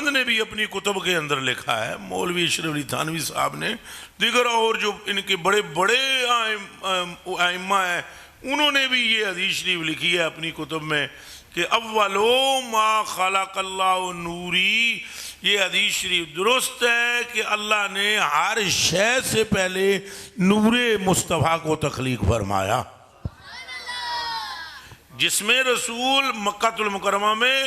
دیوبند نے بھی اپنی کتب کے اندر لکھا ہے، مولوی اشرف علی تھانوی صاحب نے، دیگر اور جو ان کے بڑے بڑے ائمہ ہیں انہوں نے بھی یہ حدیث شریف لکھی ہے اپنی کتب میں کہ اولو ما خلق اللہ نوری. یہ حدیث شریف درست ہے کہ اللہ نے ہر شے سے پہلے نور مصطفیٰ کو تخلیق فرمایا. جس میں رسول مکہ المکرمہ میں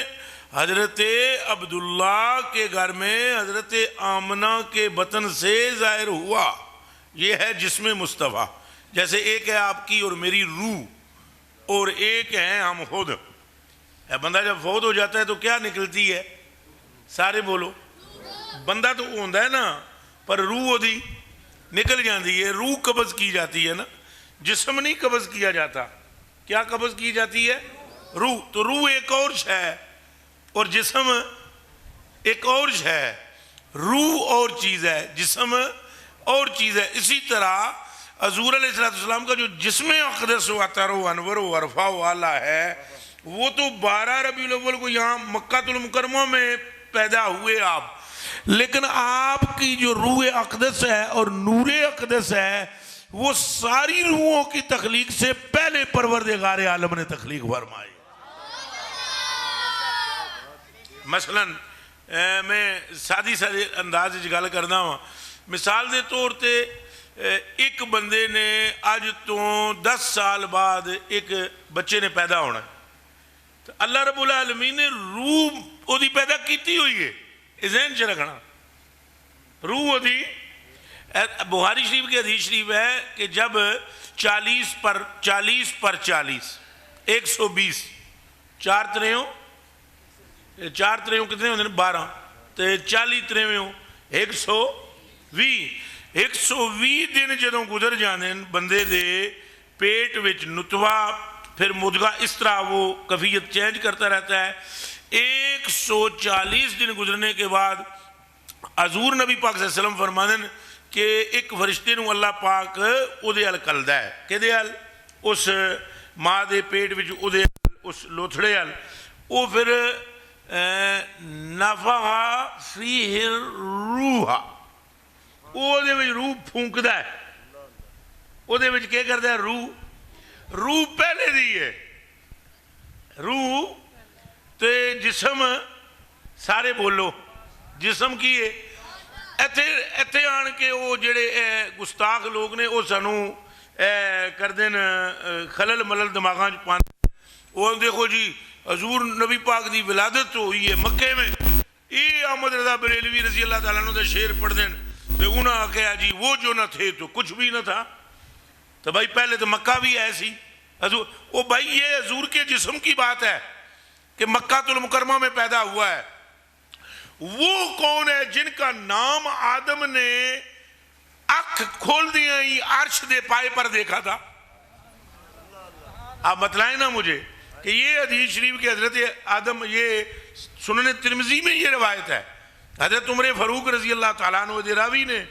حضرت عبداللہ کے گھر میں حضرت آمنہ کے بطن سے ظاہر ہوا، یہ ہے جسم مصطفیٰ. جیسے ایک ہے آپ کی اور میری روح، اور ایک ہے ہم خود. بندہ جب فوت ہو جاتا ہے تو کیا نکلتی ہے؟ سارے بولو. بندہ تو ہوندہ ہے نا، پر روح ہوتی نکل جاتی ہے. روح قبض کی جاتی ہے نا، جسم نہیں قبض کیا جاتا. کیا قبض کی جاتی ہے؟ روح. تو روح ایک اور ہے اور جسم ایک اور ہے. روح اور چیز ہے، جسم اور چیز ہے. اسی طرح حضور علیہ السلام کا جو جسم اقدس و اطہر و انور و عرفہ و اعلیٰ ہے، وہ تو 12 ربیع الاول کو یہاں مکہ المکرمہ میں پیدا ہوئے آپ. لیکن آپ کی جو روح اقدس ہے اور نور اقدس ہے، وہ ساری روحوں کی تخلیق سے پہلے پروردگار عالم نے تخلیق فرمائی. مثلا میں سادی انداز گل کرنا ہوں. مثال دے طور تے ایک بندے نے اج تو 10 سال بعد ایک بچے نے پیدا ہونا ہے، تو اللہ رب العالمین نے روح وہ دی پیدا کیتی ہوئی ہے. ذہن چ رکھنا، روح وہ دی. بخاری شریف کی حدیث شریف ہے کہ جب 40 پر 40 120 4 تریوں کتنے ہوندے ہیں؟ 12 تے 40 تریوں 120. 120 دن جدوں گزر جانے بندے دے پیٹ وچ نطفہ پھر مدغہ، اس طرح وہ کیفیت چینج کرتا رہتا ہے. 140 دن گزرنے کے بعد حضور نبی پاک صلی اللہ علیہ وسلم فرماتے ہیں کہ ایک فرشتے نو اللہ پاک او دے ال کلدا ہے. کہ دے ال؟ اس ماں دے پیٹ وچ او دے اس لوتھڑے ال. او پھر نفخ فیہ الروح، او دے وچ روح پھونکدا ہے. او دے وچ کیا کردا ہے؟ روح پہلے دی ہے. روح تے جسم، سارے بولو جسم کی ہے. ایتھے آن کے وہ جڑے گستاخ لوگ نے وہ سانو کر دین خلل ملل دماغاں پانے. وہ دیکھو جی حضور نبی پاک دی ولادت ہوئی ہے مکے میں، یہ احمد رضا بریلوی رضی اللہ تعالیٰ عنہ دے شعر پڑھ دین تو انہوں نے کہا جی وہ جو نہ تھے تو کچھ بھی نہ تھا. تو بھائی پہلے تو مکہ بھی ایسی حضور. وہ بھائی یہ حضور کے جسم کی بات ہے کہ مکہ المکرمہ میں پیدا ہوا ہے. وہ کون ہے جن کا نام آدم نے اکھ کھول دیا ہی عرش دے پائے پر دیکھا تھا؟ آپ بتلائیں نا مجھے کہ یہ حدیث شریف کے حضرت آدم، یہ سنن ترمذی میں یہ روایت ہے. حضرت عمر فاروق رضی اللہ تعالیٰ عنہ دے راوی نے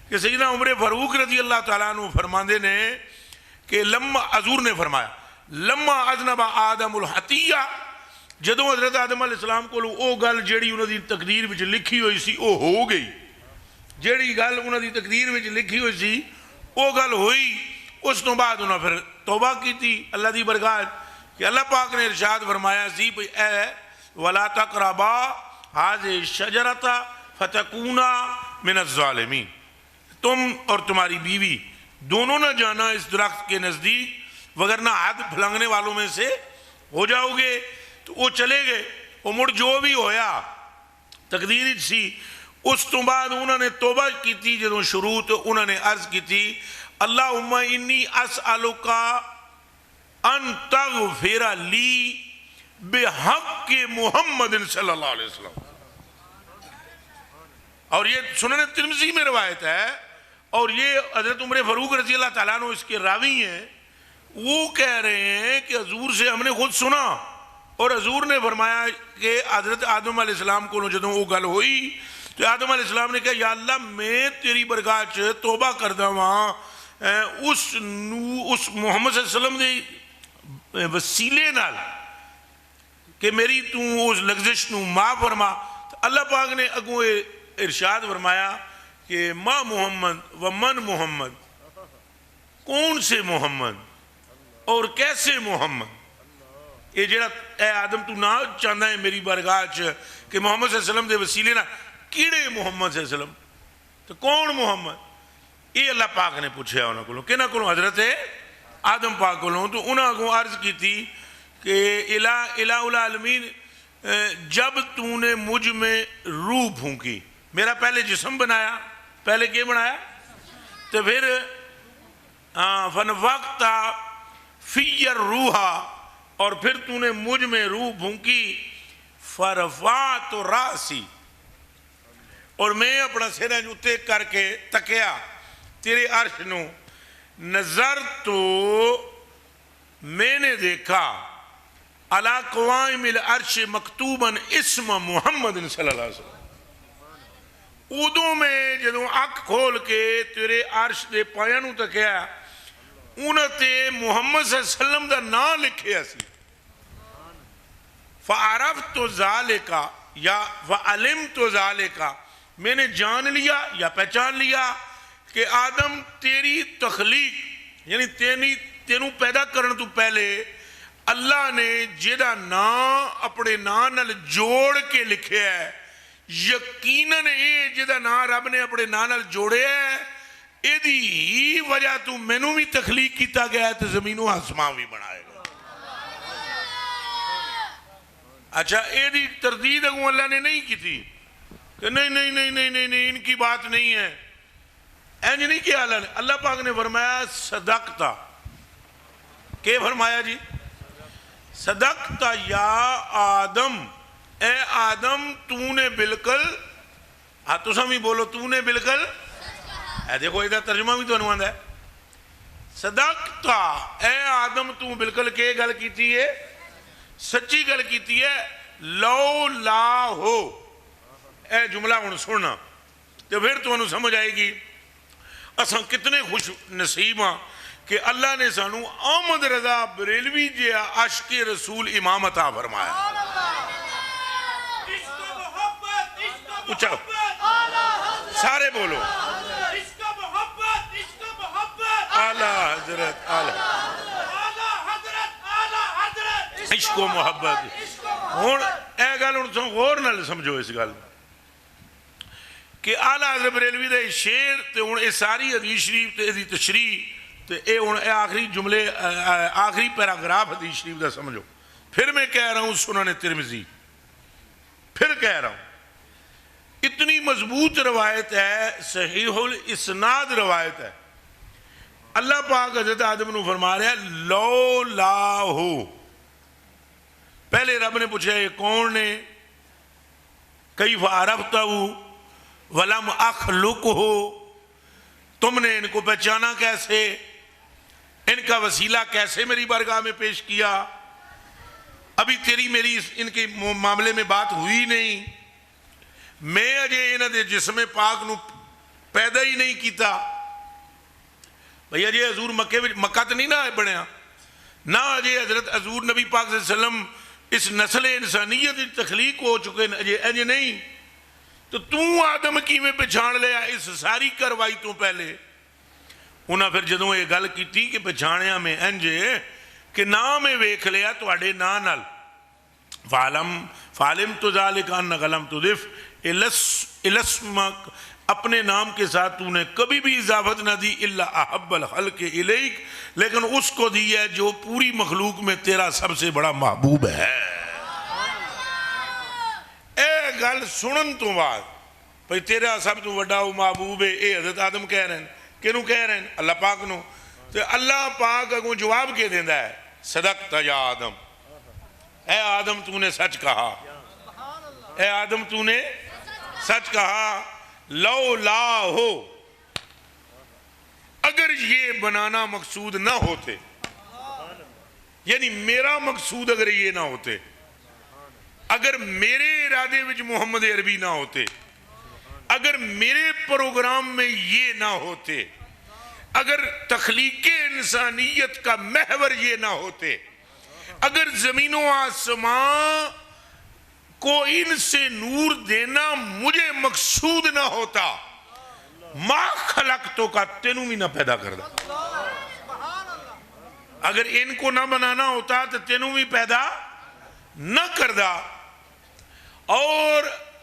کہ سیدنا عمر فاروق رضی اللہ تعالیٰ عنہ فرماندے نے کہ حضور نے فرمایا لما اذنب آدم الحتیہ، جدوں حضرت آدم علیہ السلام کو او گل جیڑی انہوں دی تقدیر وچ لکھی ہوئی سی او ہو گئی. جیڑی گل انہوں دی تقدیر وچ لکھی ہوئی سی او گل ہوئی. اس تو بعد انہوں پھر توبہ کی تھی اللہ دی برکات کہ اللہ پاک نے ارشاد فرمایا سی اے وَلَا تَقْرَبَا هَذِهِ الشَّجَرَةَ فَتَكُونَا مِنَ الظَّالِمِينَ، تم اور تمہاری بیوی دونوں نہ جانا اس درخت کے نزدیک وگرنہ حد پھلنگنے والوں میں سے ہو جاؤ گے. تو وہ چلے گئے، وہ مڑ جو بھی ہویا تقدیر سی. اس تو بعد انہوں نے توبہ کی تھی. جدوں شروع تو انہوں نے عرض کی تھی اللہم انی اسألک ان تغفر لی بحق محمد صلی اللہ علیہ وسلم. اور یہ سنن ترمذی میں روایت ہے اور یہ حضرت عمر فاروق رضی اللہ تعالیٰ عنہ اس کے راوی ہیں. وہ کہہ رہے ہیں کہ حضور سے ہم نے خود سنا اور حضور نے فرمایا کہ حضرت آدم علیہ السلام کو جدوں وہ گل ہوئی تو آدم علیہ السلام نے کہا یا اللہ میں تیری برگاہ چ توبہ کردہ وہاں اس محمد صلی اللہ علیہ وسلم دے وسیلے نال کہ میری تو اس لغزش نو معاف فرما. اللہ پاک نے اگوں ارشاد فرمایا کہ ما محمد و من محمد، کون سے محمد اور کیسے محمد، یہ جڑا اے آدم تو نہ چاہتا ہے میری بارگاہ کہ محمد صلی اللہ علیہ وسلم دے وسیلے نہ کیڑے محمد صلی اللہ علیہ وسلم، تو کون محمد، یہ اللہ پاک نے پوچھا انہوں کو، کہ نہ کو حضرت آدم پاک کو، تو انہوں کو عرض کی تھی کہ الہ العالمین جب تو نے مجھ میں روح پھونکی، میرا پہلے جسم بنایا، پہلے کیا بنایا، تو پھر فنفخت فی الروح، اور پھر تو نے مجھ میں روح پھونکی، فرفعت راسی، اور میں اپنا سر اتے کر کے تکیا تیرے عرش نو، نظر تو میں نے دیکھا علی قوائم العرش مکتوبا اسم محمد صلی اللہ علیہ وسلم، ادوں میں جدوں اکھ کھول کے تیرے عرش دے پایاں نو تکیا، انہاں تے محمد صلی اللہ علیہ وسلم دا نام لکھیا سی، فعرفت ذالک یا فعلمت ذالک، میں نے جان لیا یا پہچان لیا کہ آدم تیری تخلیق یعنی تینوں پیدا کرنے تو پہلے اللہ نے جیدہ نام اپنے نام نال جوڑ کے لکھے ہے، یقیناً یہ جیدہ نام رب نے اپنے نام نال جوڑے ہے، یہ دی وجہ تو میں نو بھی تخلیق کیتا گیا ہے تو زمین و آسمان بھی بنائے گا۔ اچھا یہ دی تردید اگوں اللہ نے نہیں کی تھی کہ نہیں ان کی بات نہیں ہے، اینج نہیں کیا اللہ پاک نے فرمایا صدقتا، کہ فرمایا جی صدقتا یا آدم، اے آدم تو نے بالکل، ہاں تو سمی بولو تو نے بالکل، اے دیکھو ادھر ترجمہ بھی تو انوان ہے، صدقتا اے آدم تو بالکل کہ گل کیتی ہے، سچی گل کیتی ہے، لو لا ہو، اے جملہ ہن سننا تو پھر تو انہوں سمجھ آئے گی اساں کتنے خوش نصیب ہاں کہ اللہ نے سانو احمد رضا بریلوی جیا عشق رسول امام عطا فرمایا۔ اچھا سارے بولو اعلیٰ حضرت، اعلیٰ عشق و محبت، ہون اے گل ہن سن غور نال سمجھو اس گل کہ اعلیٰ حضرت بریلوی دے شعر تے ہن اے ساری حدیث شریف تے دی تشریح تے اے ہن اے آخری جملے آخری پیراگراف حدیث شریف دا سمجھو، پھر میں کہہ رہا ہوں سنن ترمذی، پھر کہہ رہا ہوں اتنی مضبوط روایت ہے، صحیح الاسناد روایت ہے، اللہ پاک حضرت آدم نے فرما رہا ہے لو لا ہو، پہلے رب نے پوچھا یہ کون نے، کیف عرفتہ ولم اخلقہ، تم نے ان کو پہچانا کیسے، ان کا وسیلہ کیسے میری بارگاہ میں پیش کیا، ابھی تیری میری ان کے معاملے میں بات ہوئی نہیں، میں اجے انہاں دے جسم پاک نو پیدا ہی نہیں کیتا، بھئی اجے حضور مکہ تو نہیں نہ بنیا، نہ اجے حضرت حضور نبی پاک صلی اللہ علیہ وسلم اس نسل انسانیت تخلیق ہو چکے اجے نہیں، تو آدم کی میں پہچان لیا اس ساری کاروائی تو پہلے، انہاں پھر جدوں یہ گل کی کہ پہچانیا میں انجے کہ نام میں ویکھ لیا تو اڑے نا نال فعلم تو ذالک ان غلم تضف الاسمک، اپنے نام کے ساتھ تو نے کبھی بھی اضافت نہ دی الا احب الخلق الیک، لیکن اس کو دی ہے جو پوری مخلوق میں تیرا سب سے بڑا محبوب ہے۔ اے گل سنن تو بعد بھئی تیرا سب تو بڑا محبوب ہے، اے حضرت آدم کہہ رہے ہیں، کنوں کہہ رہے ہیں اللہ پاک نو، تو اللہ پاک اگوں جواب کے دیندہ ہے صدقت یا آدم، اے آدم تو نے سچ کہا، اے آدم تو نے سچ کہا، لو لا ہو، اگر یہ بنانا مقصود نہ ہوتے، یعنی میرا مقصود اگر یہ نہ ہوتے، اگر میرے ارادے وچ محمد عربی نہ ہوتے، اگر میرے پروگرام میں یہ نہ ہوتے، اگر تخلیق انسانیت کا محور یہ نہ ہوتے، اگر زمین و آسمان کو ان سے نور دینا مجھے مقصود نہ ہوتا ما خلقتو کا تینوں بھی نہ پیدا کر دا. اگر ان کو نہ بنانا ہوتا تو تینوں بھی پیدا نہ کردا. اور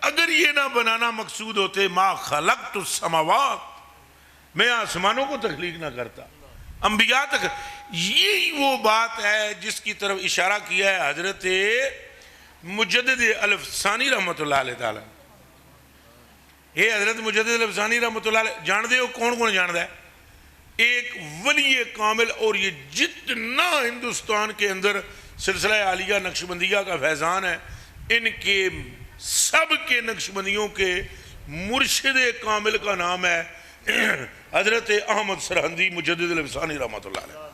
اگر یہ نہ بنانا مقصود ہوتے ما خلقت السماوات میں آسمانوں کو تخلیق نہ کرتا. انبیاء تک یہی وہ بات ہے جس کی طرف اشارہ کیا ہے حضرت مجدد الفسانی رحمت اللہ علیہ تعالی. یہ حضرت مجدد الفسانی رحمت اللہ علیہ جان دے ہو کون کون جان ہے؟ ایک ولی کامل. اور یہ جتنا ہندوستان کے اندر سلسلہ عالیہ نقشبندیہ کا فیضان ہے ان کے سب کے نقشبندیوں کے مرشد کامل کا نام ہے حضرت احمد سرہندی مجدد الفسانی رحمت اللہ علیہ.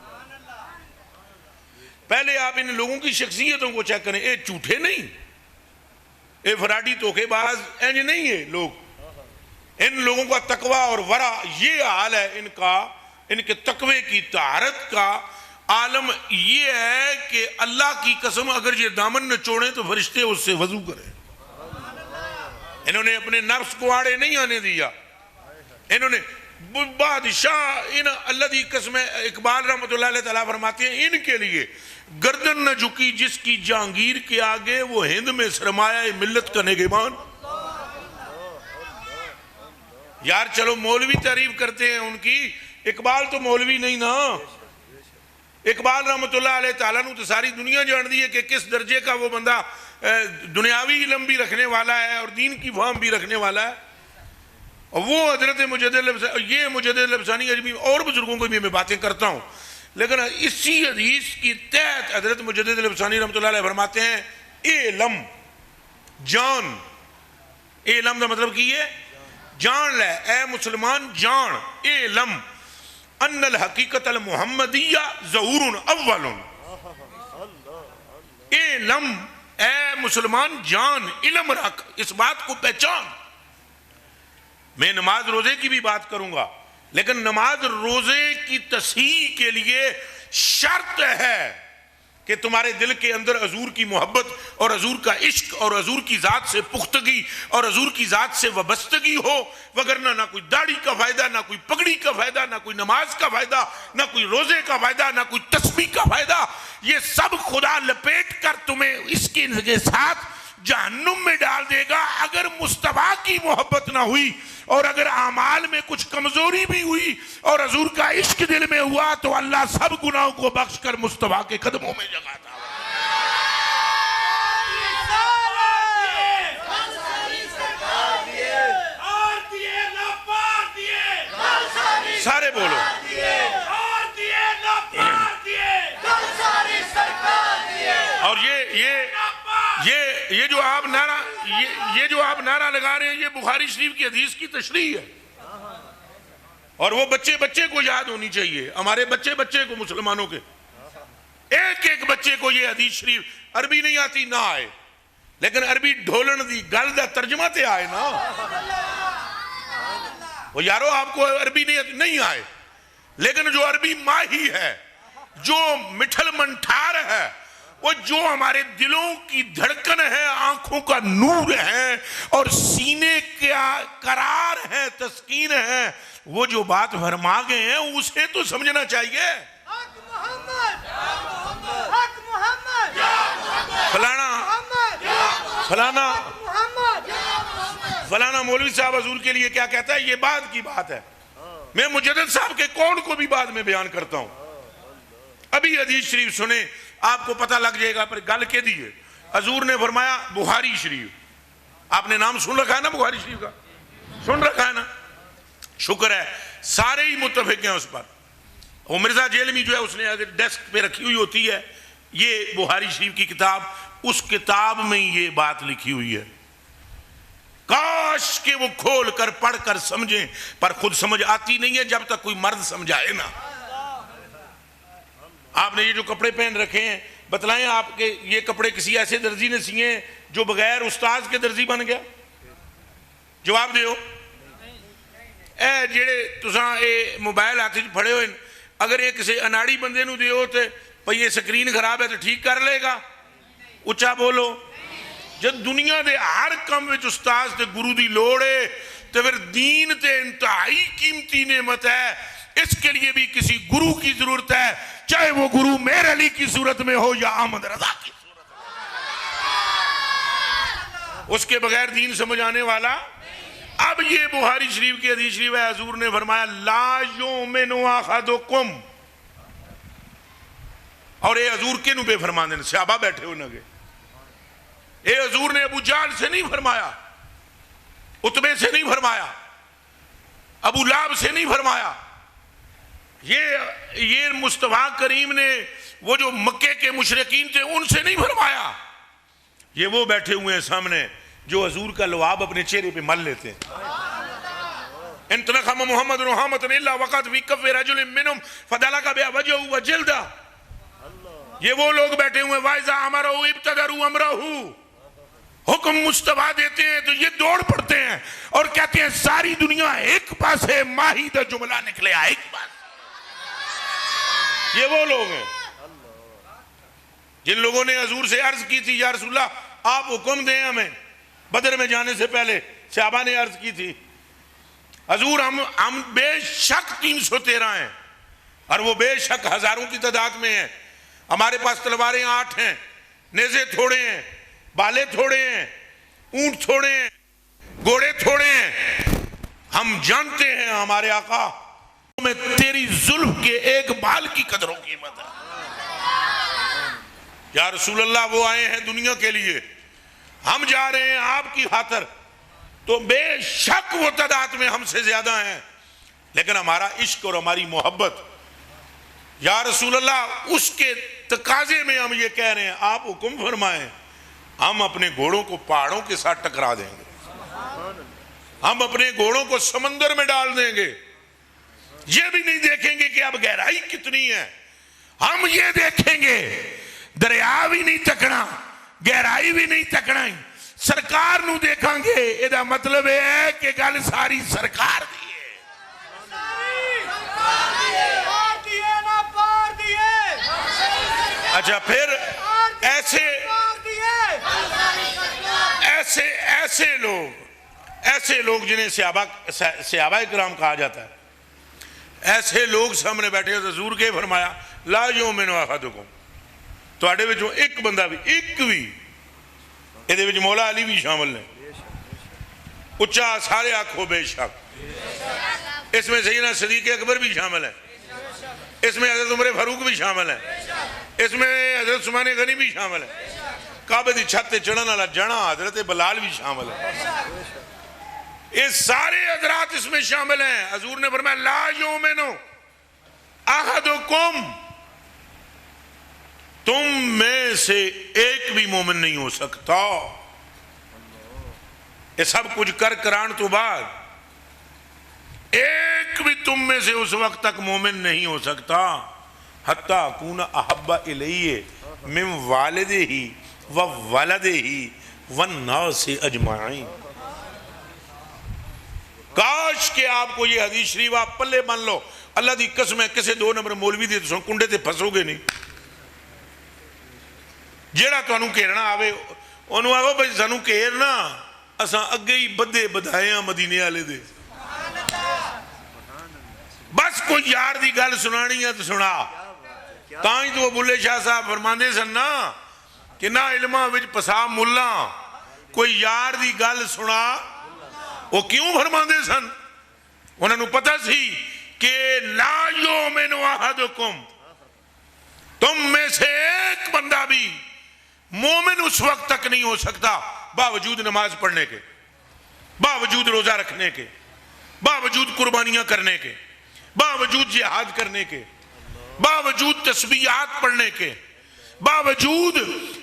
پہلے آپ ان لوگوں کی شخصیتوں کو چیک کریں. اے جھوٹے نہیں, اے فراڈی دھوکے باز انج نہیں ہے لوگ. ان لوگوں کا تقوی اور ورع یہ حال ہے ان کا, ان کے تقوی کی طہارت کا عالم یہ ہے کہ اللہ کی قسم اگر یہ دامن نچوڑیں تو فرشتے اس سے وضو کریں. انہوں نے اپنے نفس کو آڑے نہیں آنے دیا. انہوں نے بادشاہ ان اللہ دی قسم اقبال رحمت اللہ علیہ تعالیٰ فرماتے ہیں ان کے لیے گردن نہ جھکی جس کی جہانگیر کے آگے وہ ہند میں سرمایہ ملت کا نگہبان. یار چلو مولوی تعریف کرتے ہیں ان کی, اقبال تو مولوی نہیں نا. اقبال رحمت اللہ علیہ تعالیٰ نے تو ساری دنیا جان دی ہے کہ کس درجے کا وہ بندہ دنیاوی علم بھی رکھنے والا ہے اور دین کی فہم بھی رکھنے والا ہے. اور وہ حضرت مجدد الفسانی اجمی اور بزرگوں کو بھی میں باتیں کرتا ہوں, لیکن اسی حدیث کی تحت حضرت مجدد الفسانی رحمت اللہ علیہ فرماتے ہیں علم جان. علم کا مطلب کی ہے جان لے اے مسلمان جان. علم ان الحقیقت المحمدیہ ظہور اول. علم اے مسلمان جان, علم رکھ, اس بات کو پہچان. میں نماز روزے کی بھی بات کروں گا, لیکن نماز روزے کی تصحیح کے لیے شرط ہے کہ تمہارے دل کے اندر حضور کی محبت اور حضور کا عشق اور حضور کی ذات سے پختگی اور حضور کی ذات سے وابستگی ہو, وگرنہ نہ کوئی داڑھی کا فائدہ, نہ کوئی پگڑی کا فائدہ, نہ کوئی نماز کا فائدہ, نہ کوئی روزے کا فائدہ, نہ کوئی تسبیح کا فائدہ. یہ سب خدا لپیٹ کر تمہیں اس کے ساتھ جہنم میں ڈال دے گا اگر مصطفیٰ کی محبت نہ ہوئی, اور اگر اعمال میں کچھ کمزوری بھی ہوئی اور حضور کا عشق دل میں ہوا تو اللہ سب گناہوں کو بخش کر مصطفیٰ کے قدموں میں جگاتا ہے. سارے بولو اور یہ جو آپ نعرہ لگا رہے ہیں یہ بخاری شریف کی حدیث کی تشریح ہے, اور وہ بچے بچے کو یاد ہونی چاہیے. ہمارے بچے بچے کو, مسلمانوں کے ایک ایک بچے کو یہ حدیث شریف, عربی نہیں آتی نہ آئے, لیکن عربی ڈھولن دی گل دا ترجمہ تے آئے نا. وہ یارو آپ کو عربی نہیں آئے, لیکن جو عربی ماہی ہے, جو مٹھل منٹھار ہے, وہ جو ہمارے دلوں کی دھڑکن ہے, آنکھوں کا نور ہے اور سینے کا قرار ہے, تسکین ہے, وہ جو بات فرما گئے ہیں اسے تو سمجھنا چاہیے. فلانا مولوی صاحب حضور کے لیے کیا کہتا ہے, یہ بعد کی بات ہے. میں مجدد صاحب کے قول کو بھی بعد میں بیان کرتا ہوں. ابھی حدیث شریف سنیں, آپ کو پتہ لگ جائے گا. پر گل کے دیئے حضور نے فرمایا بخاری شریف, آپ نے نام سن رکھا ہے نا بخاری شریف کا, سن رکھا ہے نا, شکر ہے سارے ہی متفق ہیں اس پر. وہ مرزا جیلمی جو ہے اس نے اگر ڈیسک پہ رکھی ہوئی ہوتی ہے یہ بخاری شریف کی کتاب, اس کتاب میں یہ بات لکھی ہوئی ہے. کاش کہ وہ کھول کر پڑھ کر سمجھیں, پر خود سمجھ آتی نہیں ہے جب تک کوئی مرد سمجھائے نا. آپ نے یہ جو کپڑے پہن رکھے ہیں, بتلائیں آپ کے یہ کپڑے کسی ایسے درزی نے سیے ہیں جو بغیر استاذ کے درزی بن گیا؟ جواب دیو. اے جڑے تساں اے موبائل ہاتھ وچ پھڑے ہوئے, اگر یہ کسی اناڑی بندے نو دیو تے بھئی یہ سکرین خراب ہے تو ٹھیک کر لے گا؟ اچھا بولو. جب دنیا دے ہر کام وچ استاد تے گرو دی لوڑ ہے تو پھر دین تے انتہائی قیمتی نعمت ہے، اس کے لیے بھی کسی گرو کی ضرورت ہے، چاہے وہ گرو میر علی کی صورت میں ہو یا احمد رضا کی صورت میں، اس کے بغیر دین سمجھ آنے والا۔ اب یہ بخاری شریف کی حدیث شریف ہے، حضور نے فرمایا لا یؤمن احدکم، اور اے حضور کنوں پہ فرمان دینے؟ صحابہ بیٹھے ہوئے نگے۔ اے حضور نے ابو جہل سے نہیں فرمایا، عتبے سے نہیں فرمایا، ابو لہب سے نہیں فرمایا، یہ مصطفیٰ کریم نے وہ جو مکے کے مشرکین تھے ان سے نہیں فرمایا، یہ وہ بیٹھے ہوئے ہیں سامنے جو حضور کا لعاب اپنے چہرے پہ مل لیتے ہیں۔ انتنخم محمد رحمت الا وقت فی کف رجل منہم فدلک بها وجهه وجلدہ، یہ وہ لوگ بیٹھے ہوئے وَإِذَا أَمَرَهُ ابْتَدَرُوا أَمْرَهُ، حکم مصطفیٰ دیتے ہیں تو یہ دوڑ پڑتے ہیں اور کہتے ہیں ساری دنیا ایک پاس ہے، ماہی دا جملہ نکلے ایک پاس۔ یہ وہ لوگ ہیں جن لوگوں نے حضور سے عرض کی تھی یا رسول اللہ آپ حکم دیں ہمیں، بدر میں جانے سے پہلے صحابہ نے عرض کی تھی حضور ہم بے شک 313 ہیں اور وہ بے شک ہزاروں کی تعداد میں ہیں، ہمارے پاس تلواریں 8 ہیں، نیزے تھوڑے ہیں، بالے تھوڑے ہیں، اونٹ تھوڑے ہیں، گھوڑے تھوڑے ہیں، ہم جانتے ہیں ہمارے آقا میں تیری زلف کے ایک بال کی قدر و قیمت ہے۔ یا رسول اللہ وہ آئے ہیں دنیا کے لیے، ہم جا رہے ہیں آپ کی خاطر، تو بے شک وہ تعداد میں ہم سے زیادہ ہیں، لیکن ہمارا عشق اور ہماری محبت یا رسول اللہ اس کے تقاضے میں ہم یہ کہہ رہے ہیں آپ حکم فرمائیں، ہم اپنے گھوڑوں کو پہاڑوں کے ساتھ ٹکرا دیں گے، ہم اپنے گھوڑوں کو سمندر میں ڈال دیں گے، یہ بھی نہیں دیکھیں گے کہ اب گہرائی کتنی ہے، ہم یہ دیکھیں گے دریا بھی نہیں تکنا، گہرائی بھی نہیں تکنا، سرکار نو دیکھاں گے، یہ مطلب ہے کہ گل ساری سرکار دی ہے۔ اچھا پھر ایسے لوگ جنہیں صحابہ اکرام کہا جاتا ہے، ایسے لوگ سامنے بیٹھے حضور کے فرمایا لا یؤمن احدکم، تواڈے وچوں ایک بندہ بھی، ایک بھی، یہ وچ مولا علی بھی شامل ہے، اچھا سارے آنکھوں بے شک، اس میں سیدنا صدیق اکبر بھی شامل ہے، اس میں حضرت عمر فاروق بھی شامل ہے، اس میں حضرت عثمان غنی بھی شامل ہے، کعبے دی چھت تے چڑھن والا جنا حضرت بلال بھی شامل ہے، یہ سارے حضرات اس میں شامل ہیں۔ حضور نے فرمایا لا یؤمن احدکم، تم میں سے ایک بھی مومن نہیں ہو سکتا، یہ سب کچھ کران تو بعد ایک بھی تم میں سے اس وقت تک مومن نہیں ہو سکتا حتی اکون احب الیہ من والدہ و ولدہ والناس اجمعین۔ کاش کہ آپ کو یہ حدیث شریف آپ پلے بن لو، اللہ دی قسم ہے کسے 2 نمبر مولوی دے تو کنڈے تے پھسو گے نہیں، جیڑا تو انہوں کہنا آوے انہوں آگو بھائی سانوں کہنا اساں اگے ہی بدے بدھائے ہیں مدینے والے دے، بس کوئی یار دی گل سنانی ہے تو سنا، تائیں تو بلے شاہ صاحب فرماندے سن نا کہ نہ علمہ وچ پسا ملا، کوئی یار دی گل سنا، وہ کیوں فرماندے سن؟ انہوں نے پتہ سی کہ لا یؤمن احدکم، تم میں سے ایک بندہ بھی مومن اس وقت تک نہیں ہو سکتا باوجود نماز پڑھنے کے، باوجود روزہ رکھنے کے، باوجود قربانیاں کرنے کے، باوجود جہاد کرنے کے، باوجود تسبیحات پڑھنے کے، باوجود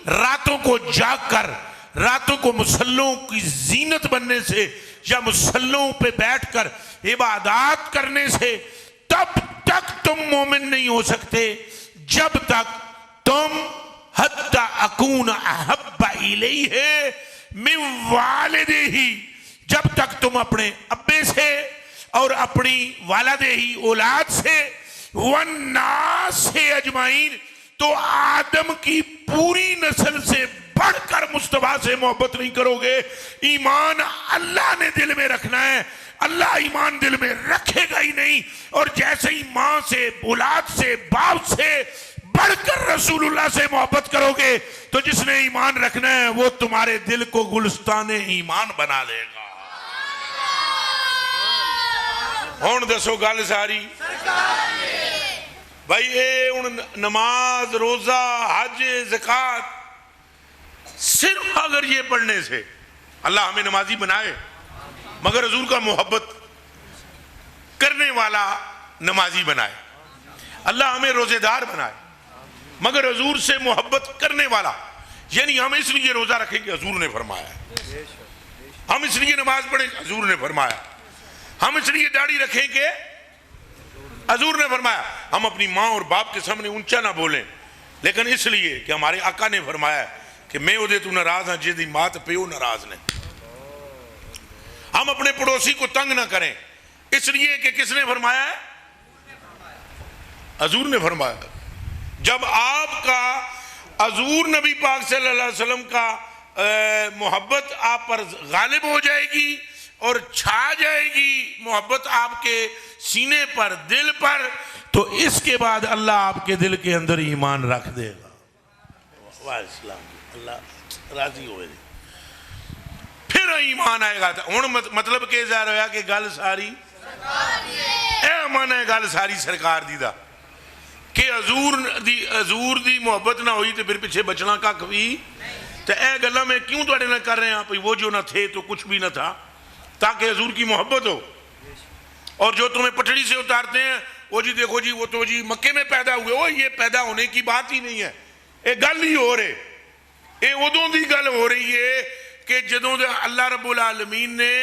راتوں کو جاگ کر، راتوں کو مصلوں کی زینت بننے سے یا مصلوں پہ بیٹھ کر عبادات کرنے سے، تب تک تم مومن نہیں ہو سکتے جب تک تم حتی اکون احب الیہ من والدہ، جب تک تم اپنے ابے سے اور اپنی والدہ ہی اولاد سے والناس سے اجمعین، تو آدم کی پوری نسل سے بڑھ کر مصطفیٰ سے محبت نہیں کرو گے، ایمان اللہ نے دل میں رکھنا ہے، اللہ ایمان دل میں رکھے گا ہی نہیں۔ اور جیسے ہی ماں سے، اولاد سے، باپ سے بڑھ کر رسول اللہ سے محبت کرو گے تو جس نے ایمان رکھنا ہے وہ تمہارے دل کو گلستان ایمان بنا لے گا۔ ہون دسو گل ساری بھائی، اے ان نماز، روزہ، حج، زکوٰۃ صرف اگر یہ پڑھنے سے اللہ ہمیں نمازی بنائے، مگر حضور کا محبت کرنے والا نمازی بنائے، اللہ ہمیں روزے دار بنائے مگر حضور سے محبت کرنے والا، یعنی ہم اس لیے روزہ رکھیں کہ حضور نے فرمایا، ہم اس لیے نماز پڑھیں کہ حضور نے فرمایا، ہم اس لیے داڑھی رکھیں کہ حضور نے فرمایا، ہم اپنی ماں اور باپ کے سامنے اونچا نہ بولیں لیکن اس لیے کہ ہمارے آقا نے فرمایا کہ میں او دے تو ناراض ہاں جی مات پیو ناراض نے۔ ہم اپنے پڑوسی کو تنگ نہ کریں اس لیے کہ کس نے فرمایا ہے؟ حضور نے فرمایا۔ جب آپ کا حضور نبی پاک صلی اللہ علیہ وسلم کا محبت آپ پر غالب ہو جائے گی اور چھا جائے گی محبت آپ کے سینے پر، دل پر، تو اس کے بعد اللہ آپ کے دل کے اندر ایمان رکھ دے گا۔ واہ اسلام، اللہ راضی ہوئے پھر ایمان آئے گا۔ مطلب کہ ظاہر ہوا کہ گل ساری اے من ہے، گل ساری سرکار دی دا کہ حضور دی محبت نہ ہوئی تو پھر پیچھے بچنا کھ بھی۔ تو اے گلہ میں کیوں توڑے نہ کر رہے ہیں؟ وہ جو نہ تھے تو کچھ بھی نہ تھا، تاکہ حضور کی محبت ہو۔ اور جو تمہیں پٹڑی سے اتارتے ہیں وہ جی دیکھو جی وہ تو جی مکے میں پیدا ہوئے، وہ یہ پیدا ہونے کی بات ہی نہیں ہے، اے گل ہی ہو رہے، اے ادوں دی گل ہو رہی ہے کہ جدوں اللہ رب العالمین نے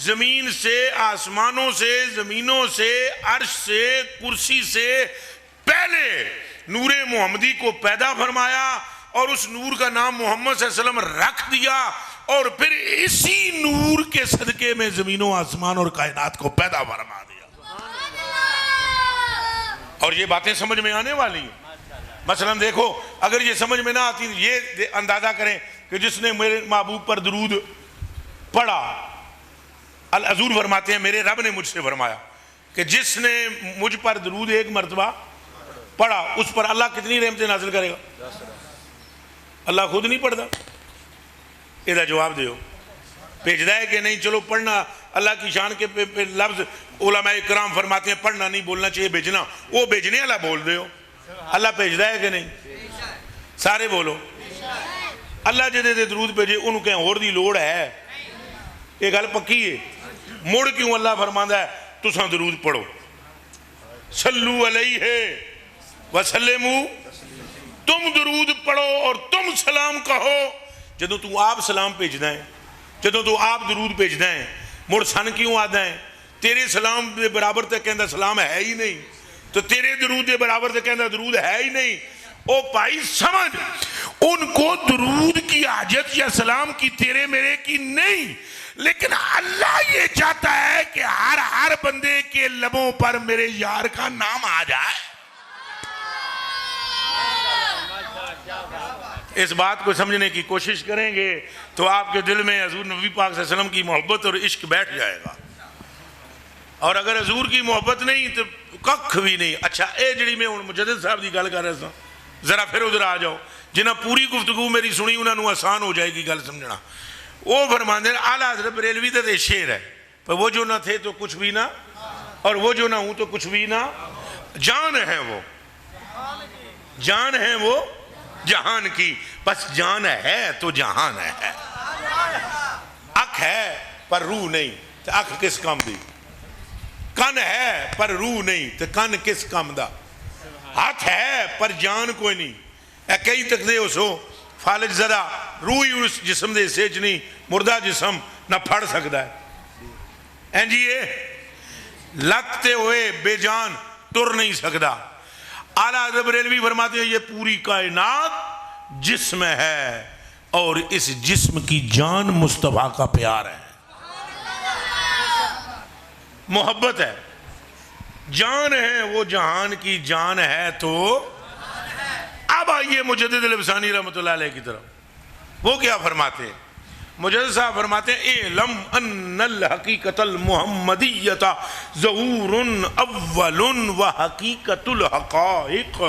زمین سے، آسمانوں سے، زمینوں سے، عرش سے، کرسی سے پہلے نور محمدی کو پیدا فرمایا اور اس نور کا نام محمد صلی اللہ علیہ وسلم رکھ دیا، اور پھر اسی نور کے صدقے میں زمینوں، آسمان اور کائنات کو پیدا فرما دیا۔ اور یہ باتیں سمجھ میں آنے والی ہیں۔ مثلا دیکھو، اگر یہ سمجھ میں نہ آتی یہ اندازہ کریں کہ جس نے میرے محبوب پر درود پڑھا، حضور فرماتے ہیں میرے رب نے مجھ سے فرمایا کہ جس نے مجھ پر درود ایک مرتبہ پڑھا اس پر اللہ کتنی رحمتیں نازل کرے گا؟ اللہ خود نہیں پڑھتا؟ یہ جواب دیو، بھیجدا ہے کہ نہیں؟ چلو پڑھنا اللہ کی شان کے لفظ علماء اکرام فرماتے ہیں پڑھنا نہیں بولنا چاہیے، بھیجنا، وہ بھیجنے والا بول دیو۔ اللہ بھیجدا ہے کہ نہیں؟ سارے بولو اللہ جدے دے درود بھیجے انہوں کہیں اور دی لوڑ ہے، یہ گل پکی ہے۔ مڑ کیوں اللہ فرماندا ہے تساں درود پڑھو، صلو علیہ وسلموا، تم درود پڑھو اور تم سلام کہو۔ جدو تو آپ سلام بھیجدا ہے، جدو تو آپ درود بھیجدا ہے، مڑ سن کیوں آدا ہے؟ تیرے سلام دے برابر تے کہندا سلام ہے ہی نہیں، تو تیرے درود دے برابر تے کہندا درود ہے ہی نہیں۔ او بھائی سمجھ، ان کو درود کی حاجت یا سلام کی تیرے میرے کی نہیں، لیکن اللہ یہ چاہتا ہے کہ ہر بندے کے لبوں پر میرے یار کا نام آ جائے۔ اس بات کو سمجھنے کی کوشش کریں گے تو آپ کے دل میں حضور نبی پاک صلی اللہ علیہ وسلم کی محبت اور عشق بیٹھ جائے گا۔ اور اگر حضور کی محبت نہیں تو ککھ بھی نہیں۔ اچھا اے جڑی میں مجدد صاحب دی گل کر رہا تھا، ذرا پھر ادھر آ جاؤ، جنہاں پوری گفتگو میری سنی انہوں نے آسان ہو جائے گی گل سمجھنا۔ وہ فرماندے ہیں اعلیٰ حضرت بریلوی تے شعر ہے، پر وہ جو نہ تھے تو کچھ بھی نہ، اور وہ جو نہ ہوں تو کچھ بھی نہ، جان ہے وہ، جان ہے وہ جہان کی، بس جان ہے تو جہان ہے۔ اکھ ہے پر روح نہیں تو اکھ کس کام دی، کن ہے پر روح نہیں تو کن کس کام دا، ہاتھ ہے پر جان کوئی نہیں، اے کئی تک دے اسو فالج زدہ روح ہی اس جسم دے سیچ نہیں، مردہ جسم نہ پھڑ سکتا ہے۔ این جی یہ لگتے ہوئے بے جان ٹر نہیں سکتا۔ اعلیٰ حضرت بریلوی فرماتے ہیں یہ پوری کائنات جسم ہے اور اس جسم کی جان مصطفیٰ کا پیار ہے، محبت ہے، جان ہے وہ جہان کی جان ہے تو اب اب آئیے مجدد الفسانی رحمۃ اللہ علیہ کی طرف، وہ کیا فرماتے ہیں؟ مجدد صاحب فرماتے ہیں اعلم ان الحقیقت المحمدیت ظہور اول و حقیقت الحقائق.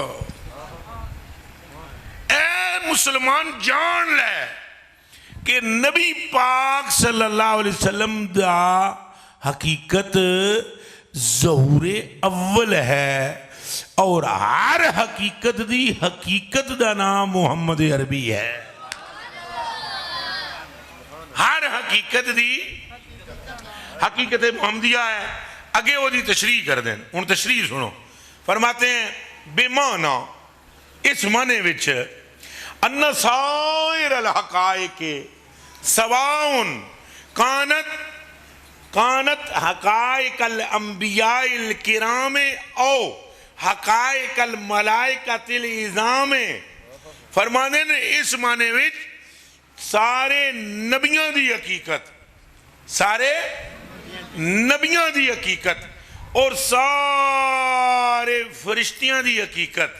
اے مسلمان جان لے کہ نبی پاک صلی اللہ علیہ وسلم دا حقیقت ظہور اول ہے، اور ہر حقیقت دی حقیقت دا نام محمد عربی ہے. ہر حقیقت دی حقیقت محمدیہ ہے. اگے وہ دی تشریح کر دیں، ان تشریح سنو. فرماتے ہیں بے معنی اس معنی وچ ان سائر الحقائق سواؤن کانت حقائق الانبیاء الکرام او حقائق الملائکۃ العظام. فرمانے نے اس معنی وچ سارے نبیوں دی حقیقت، سارے نبیوں دی حقیقت اور سارے فرشتیاں دی حقیقت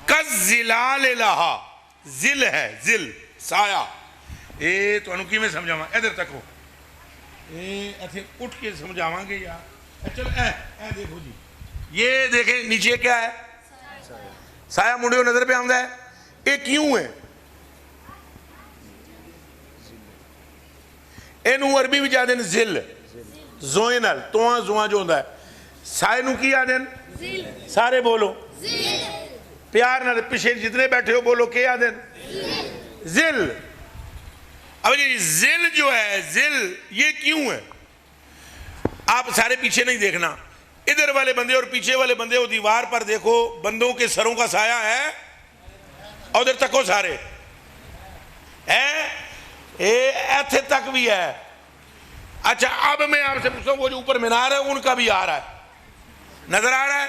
کالظلال لہا، ذل ہے، ذل سایہ. اے تو انہوں کی میں سمجھاواں، ادھر تک ہو، اے ایسے اٹھ کے سمجھاواں گے یار. چلو اے دیکھو جی، یہ دیکھیں نیچے کیا ہے؟ سایہ مڑیو نظر پہ آمدہ ہے. یہ کیوں ہے؟ اینو عربی بھی جا دیں ذل، زوئے نال توہاں زوہاں جو ہوندہ ہے. سائے نو کی آ دیں؟ سارے بولو پیار نہ، پیچھے جتنے بیٹھے ہو بولو کیا آ دیں؟ ذل. اب یہ ذل جو ہے، ذل یہ کیوں ہے؟ آپ سارے پیچھے نہیں دیکھنا، ادھر والے بندے اور پیچھے والے بندے وہ دیوار پر دیکھو، بندوں کے سروں کا سایہ ہے، اور ادھر تکو سارے ایتھے تک بھی ہے. اچھا اب میں آپ سے پوچھتا ہوں، وہ جو اوپر مینار ہے ان کا بھی آ رہا ہے، نظر آ رہا ہے؟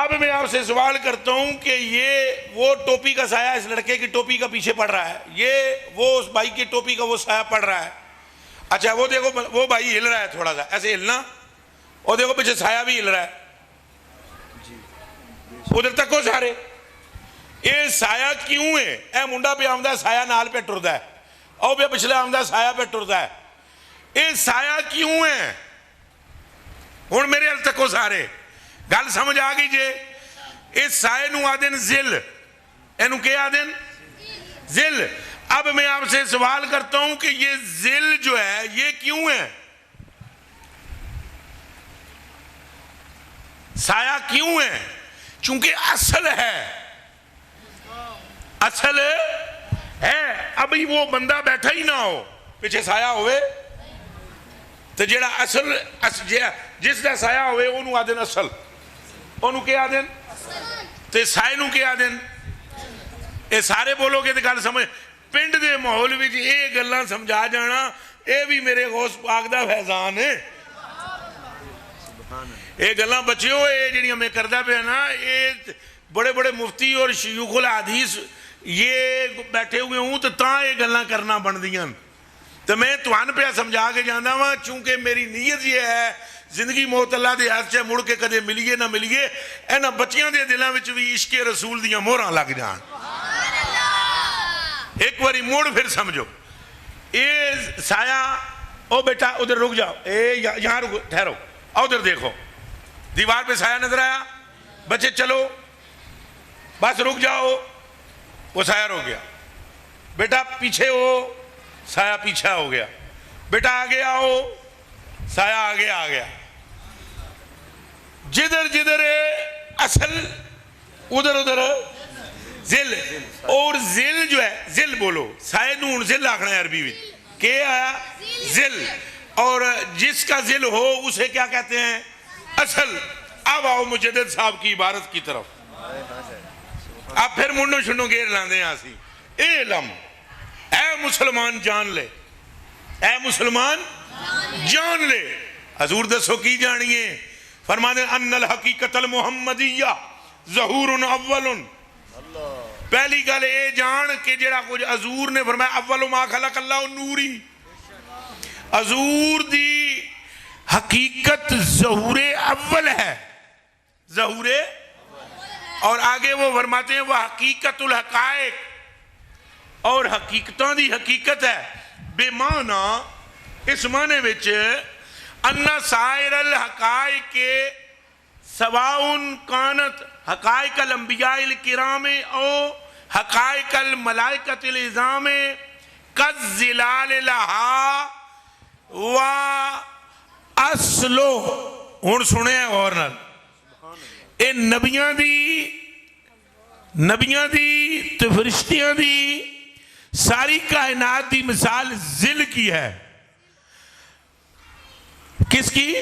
اب میں آپ سے سوال کرتا ہوں کہ یہ وہ ٹوپی کا سایہ اس لڑکے کی ٹوپی کا پیچھے پڑ رہا ہے، یہ وہ اس بھائی کی ٹوپی کا وہ سایہ پڑ رہا ہے. اچھا وہ دیکھو وہ بھائی ہل رہا ہے تھوڑا سا ایسے ہلنا، اور دیکھو پیچھے سایہ بھی ہل رہا ہے، ادھر تک ہو سارے. یہ سایہ کیوں ہے؟ اے منڈا پہ آمدہ سایہ نال پہ ٹردا ہے، او پہ پچھلے آمدہ سایہ پہ ٹردا ہے. یہ سایہ کیوں ہے؟ ہن میرے حل تک ہو سارے گل سمجھ آ گئی جے. اس سائے نو آدن ذل، اینو کیا آدن؟ ذل. اب میں آپ سے سوال کرتا ہوں کہ یہ ذل جو ہے یہ کیوں ہے؟ سایہ کیوں ہے؟ چونکہ اصل ہے، اصل ہے. ابھی وہ بندہ بیٹھا ہی نہ ہو پیچھے سایہ ہوئے تو جیڑا اصل جس دا سایہ ہوئے انہوں آدن اصل، انہوں کیا آدن؟ تے سائے نو کیا آدن؟ اے سارے بولو گے تو گل سمجھ. پنڈ دے ماحول وچ اے گلاں سمجھا جانا اے بھی میرے غوث پاک دا فیضان ہے. اے گلاں بچیو اے جڑیاں میں کردہ پہ نا، اے بڑے بڑے مفتی اور شیوخ الحدیث یہ بیٹھے ہوئے ہوں تو تاں یہ گلاں کرنا بن دیاں. تو میں توان پہ سمجھا کے جانا ہوں، چونکہ میری نیت یہ ہے زندگی موت اللہ دے ہاتھ سے مڑ کے کدے ملیے نہ ملیے، اینا بچیاں دے دلاں وچ بھی عشق رسول دیاں موراں لگ جان. ایک باری موڑ پھر سمجھو. اے سایہ، او بیٹا ادھر رک جاؤ، اے یہاں رکو، ٹھہرو، ادھر دیکھو دیوار پہ سایہ نظر آیا؟ بچے چلو بس رک جاؤ، وہ سایہ رک گیا. بیٹا پیچھے ہو، سایہ پیچھے ہو گیا. بیٹا آگے آؤ، سایہ آگے آ گیا. جدھر جدھر اصل ادھر ادھر ذل. اور ذل جو ہے، ذل بولو، سائے نون ذل آکھنا ہے عربی میں، کیا آیا؟ ذل. اور جس کا ذل ہو اسے کیا کہتے ہیں؟ اصل. اب آؤ مجدد صاحب کی عبارت کی طرف. اب پھر منڈو شنڈو گیر لاندے ہیں آسی. علم، اے مسلمان جان لے، اے مسلمان جان لے. حضور دسو کی جانیے؟ فرمانے ان الحقیقت المحمدیہ ظہور اول. پہلی گل اے جان کہ جڑا کچھ حضور نے فرمایا اول ما خلق اللہ نوری، حضور دی حقیقت ظہور اول ہے. ظہور اور آگے وہ فرماتے ہیں وہ حقیقت الحقائق، اور حقیقتوں دی حقیقت ہے، بے معنی اس معنی وچ ان سائر الحقائق سواء کانت حقائق الانبیاء الکرام او حقائق الملائکۃ العظام کالظلال لہا و اصلو. ہن سنے غور نال، اے نبیاں دی تے فرشتیاں دی ساری کائنات دی مثال ذل کی ہے. کس کی؟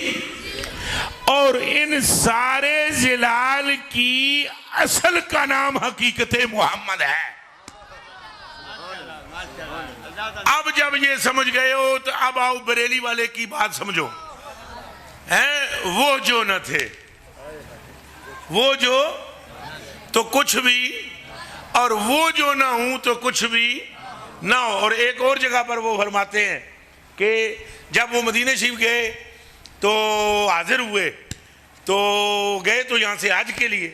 اور ان سارے ظلال کی اصل کا نام حقیقت محمد ہے. اب جب یہ سمجھ گئے ہو تو اب آؤ بریلی والے کی بات سمجھو. وہ جو نہ تھے، وہ جو تو کچھ بھی، اور وہ جو نہ ہوں تو کچھ بھی نہ ہو. اور ایک اور جگہ پر وہ فرماتے ہیں کہ جب وہ مدینہ شریف گئے تو حاضر ہوئے، تو گئے تو یہاں سے حج کے لیے.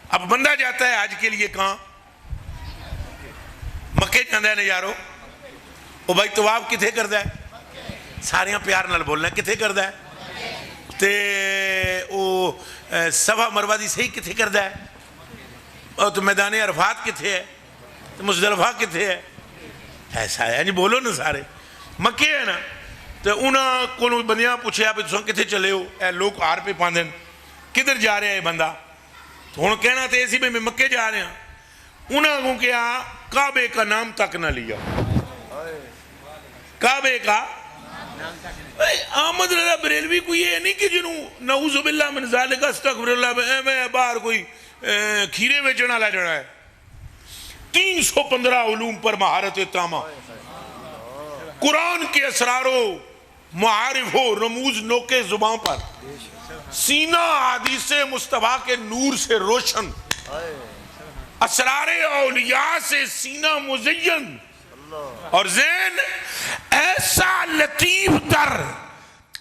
اب بندہ جاتا ہے حج کے لیے کہاں؟ مکے جاندہ ہے نجارو. وہ بھائی طواف کتھے کردہ ہے؟ ساریاں پیار نال بولنا ہے، کتھے کردہ ہے؟ تے وہ صفا مروہ دی صحیح کتھے کردہ ہے؟ اور تو میدان عرفات کتھے ہے؟ تو مزدلفہ کتھے ہے؟ ایسا ہے یعنی بولو نا سارے مکے ہے نا. تو انہاں کو بندیاں پوچھے آپ تساں کتھے چلے ہو؟ اے لوگ آر پہ پاندن کدھر جا رہے ہیں بندہ؟ تو ہن کہنا تھے اسی میں مکے جا رہے ہیں. انہاں کو کیا کعبے کا نام تک نہ لیا. کعبے کا احمد رضا بریلوی کو یہ نہیں کہ جنہوں نعوذ باللہ من ذالک استغفر اللہ میں باہر کوئی کھیرے بیچنا لے جڑا ہے. 315 علوم پر مہارت تامہ، قرآن کے اسرار و معارف و رموز نوکے زبان پر، سینہ حدیث مصطفیٰ کے نور سے روشن، اسرار اولیاء سے سینہ مزین، اور ذہن ایسا لطیف تر.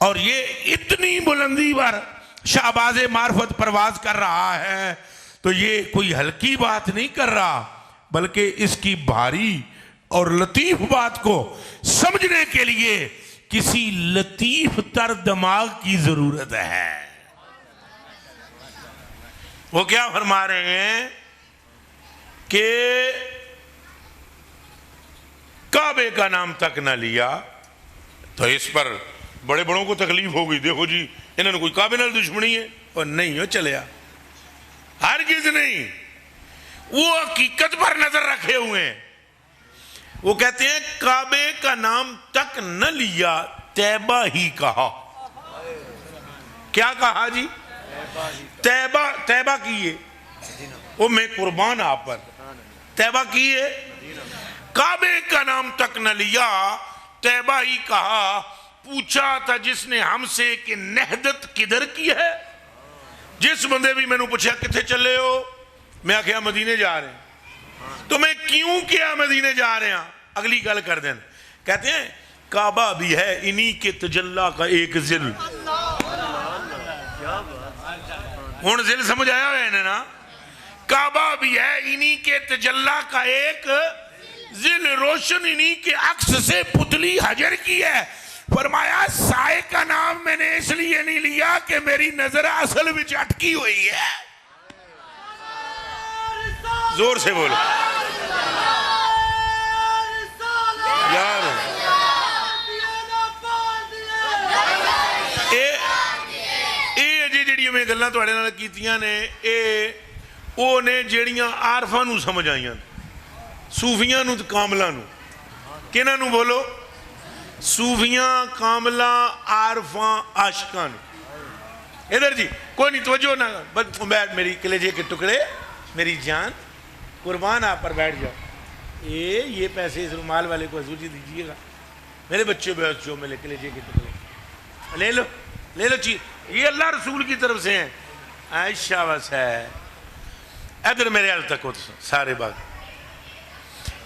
اور یہ اتنی بلندی پر شہباز معرفت پرواز کر رہا ہے تو یہ کوئی ہلکی بات نہیں کر رہا، بلکہ اس کی بھاری اور لطیف بات کو سمجھنے کے لیے کسی لطیف تر دماغ کی ضرورت ہے. وہ کیا فرما رہے ہیں کہ کعبے کا نام تک نہ لیا. تو اس پر بڑے بڑوں کو تکلیف ہوگی، دیکھو جی انہوں نے کوئی کعبے نال دشمنی ہے. اور نہیں ہو چلیا، ہرگز نہیں. وہ حقیقت پر نظر رکھے ہوئے ہیں. وہ کہتے ہیں کعبے کا نام تک نہ لیا، طیبہ ہی کہا. کیا کہا جی؟ طیبہ کیے. وہ میں قربان آپ پر طیبہ کیے. کعبے کا نام تک نہ لیا، طیبہ ہی کہا. پوچھا تھا جس نے ہم سے کہ نہدت کدھر کی ہے. جس بندے بھی میں نے پوچھا کتھے چلے ہو، میں کہا مدینے جا رہے ہیں. تو میں کیوں کیا مدینے جا رہے ہیں؟ اگلی گل کر دیں. کہتے ہیں کعبہ بھی ہے انہی کے تجلی کا ایک ذل. ہون ذل سمجھ آیا ہے نا؟ کعبہ بھی ہے انہی کے تجلی کا ایک ذل، روشن انہی کے عکس سے پتلی حجر کی ہے. فرمایا سائے کا نام میں نے اس لیے نہیں لیا کہ میری نظر اصل وچ اٹکی ہوئی ہے. زور سے بولو یار. جڑیاں میں گلاں تواڈے نال کیتیاں نے او نے جڑیاں عارفاں نو سمجھ آئیاں، صوفیاں نو تے کاملاں نو. کنہاں نو بولو؟ صوفیاں، کاملاں، عارفاں، عاشقاں نو. ادھر جی کوئی نہیں توجہ نہ بیٹھ میری کلیجے کے ٹکڑے، میری جان قربان آپ پر بیٹھ جاؤ. یہ پیسے اس رومال والے کو حضور جی دیجیے گا. میرے بچے بیٹھ جو میرے کلیجے کے ٹکڑے لے لو چیز. یہ اللہ رسول کی طرف سے ہیں. عائشہ بس ہے ادھر میرے حال تک سارے بات.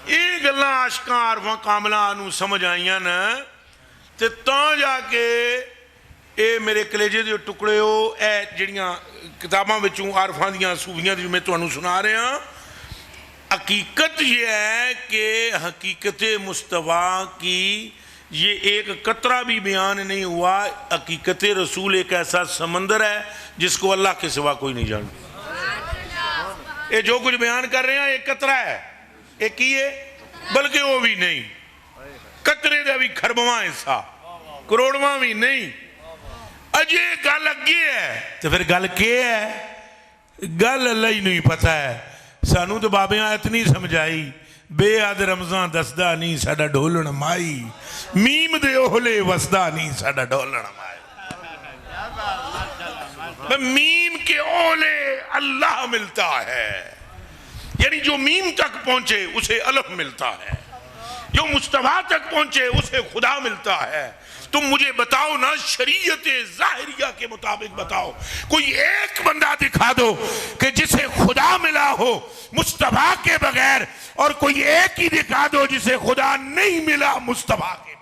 یہ گلاں عاشقاں عارفاں کاملاں نو سمجھ آئیاں نا تے تاں جا کے اے میرے کلیجے دے ٹکڑے ہو، اے جڑیاں کتاباں وچوں عارفاں دیاں صوفیاں دی میں تانوں سنا رہا ہوں، حقیقت یہ ہے کہ حقیقت مصطفیٰ کی یہ ایک قطرہ بھی بیان نہیں ہوا. حقیقت رسول ایک ایسا سمندر ہے جس کو اللہ کے سوا کوئی نہیں جانتا. یہ جو کچھ بیان کر رہے ہیں ایک قطرہ ہے، ایک ہی ہے، بلکہ وہ بھی نہیں، قطرے دا بھی کھربواں حصہ، کروڑواں بھی نہیں. اجے گل اگے ہے تو پھر گل کیا ہے؟ گل اللہ ہی نہیں پتہ ہے. سانوں تو بابیاں اتنی سمجھائی، بے عد رمضان دسدا نہیں ساڈا ڈھولن مائی، میم دے اہلے وسدا نہیں ساڈا ڈھولن مائی. میم کے اولے اللہ ملتا ہے، یعنی جو میم تک پہنچے اسے الف ملتا ہے، جو مصطفیٰ تک پہنچے اسے خدا ملتا ہے. تم مجھے بتاؤ نا، شریعت ظاہریہ کے مطابق بتاؤ، کوئی ایک بندہ دکھا دو کہ جسے خدا ملا ہو مصطفیٰ کے بغیر، اور کوئی ایک ہی دکھا دو جسے خدا نہیں ملا مصطفیٰ کے بغیر.